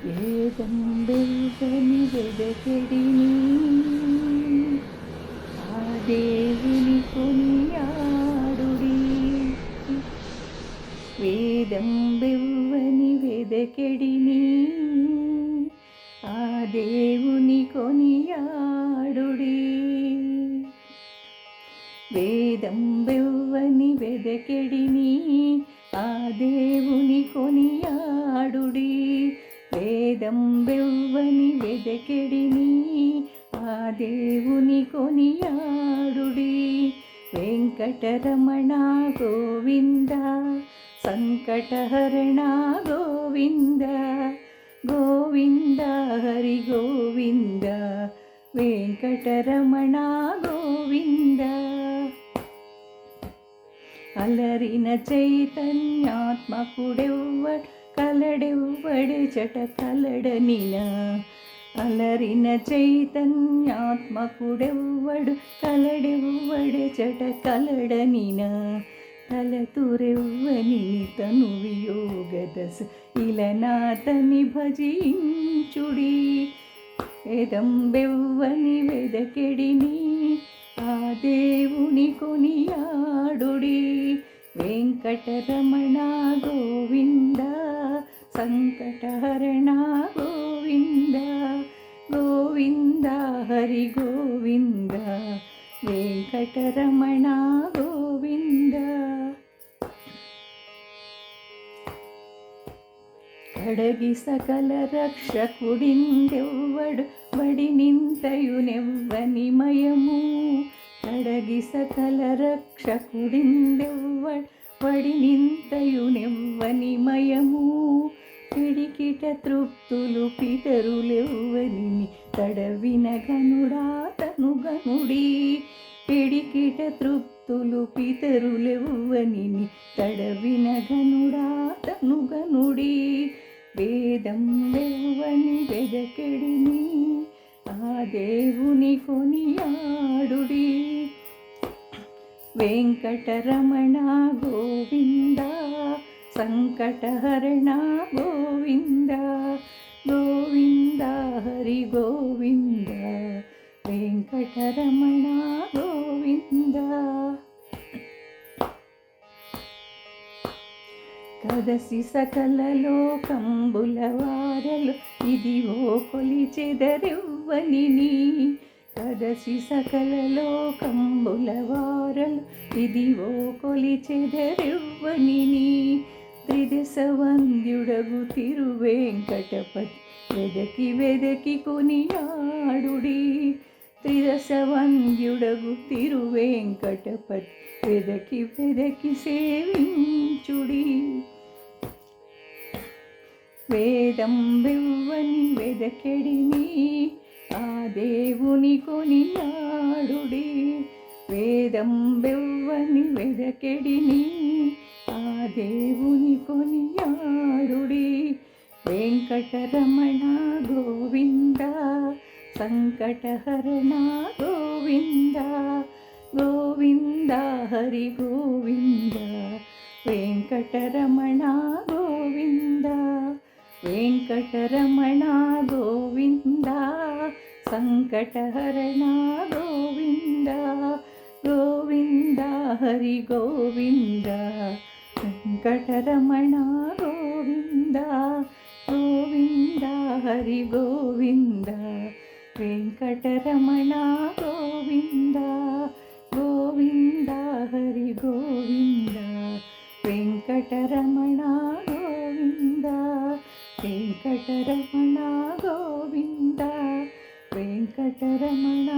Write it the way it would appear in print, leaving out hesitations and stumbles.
వేదం వెల్వని వెదకెడిని ఆ దేవుని కొనియాడుడి. వేదం వెవ్వని వెదకెడిని ఆ దేవుని కొనియాడుడి. వేదం వెవ్వని వెదకెడిని ఆ దేవుని కొనియాడుడి. వేదం వెవ్వని వెదకెడిని ఆ దేవుని కొనియాడుడి. వెంకటరమణ గోవింద సంకటహరణ గోవింద గోవింద హరి గోవింద వెంకటరమణ గోవింద. అలరిన చైతన్యాత్మకుడెవ్వడు కలడెవ్వడే చట కలడనిన. అలరిన చైతన్యాత్మకుడెవ్వడు కలడెవ్వడే చట కలడనిన. తలతురెవ్వని తను వియోగదశ ఇలనాతని భజించుడి. వేదం వెవ్వని వెదకెడిని ఆ దేవుని కొనియాడుడి. వెంకటరమణ గోవింద సంకటహరణ గోవింద గోవింద హరి గోవింద వెంకటరమణ గోవింద. కడగి సకల రక్షకుడిందెవ్వడు బడి నింతయునెవ్వని మయము. కడగి సకల రక్షకుడిందెవ్వడు బడి నింతయునెవ్వని మయము. పిడికిట తృప్తులు పితరులెవ్వని తడవిన గనుడా తను గనుడి. పిడికిట తృప్తులు పితరులెవ్వని తడవిన గనుడా తను గనుడి. వేదం వెవ్వని వెదకెడిని ఆ దేవుని కొనియాడుడి. వెంకటరమణ గోవింద సంకటహరణ గోవింద గోవింద హరి గోవింద వెంకటరమణ గోవింద. కదసి సకల లోకంబుల వారలు ఇదివో కొలిచెదరెవ్వని. కదసి సకల లోకంబుల వారలు ఇదివో కొలిచెదరెవ్వని. త్రిదశ వంద్యుడగు తిరువేంకటపతి వెదకి వెదకి కొనియాడుడి. త్రిదశ వంద్యుడగు తిరువేంకటపతి వెదకి వెదకి సేవించుడి. వేదం వెవ్వని వెదకెడిని ఆ దేవుని కొనియాడుడి. వేదం వెవ్వని వెదకెడిని ఆ దేవుని కొనియాడుడి. వెంకటరమణ గోవింద సంకటహరణ గోవింద గోవింద హరి గోవింద వెంకటరమణ గోవింద వెంకటరమణ గోవింద సంకటహరణ గోవింద గోవింద హరి గోవింద వెంకటరమణ గోవింద గోవింద హరి గోవింద వెంకటరమణ గోవింద గోవింద హరి గోవింద వెంకటరమణ గోవింద వెంకటరమణ గోవింద వెంకటరమణ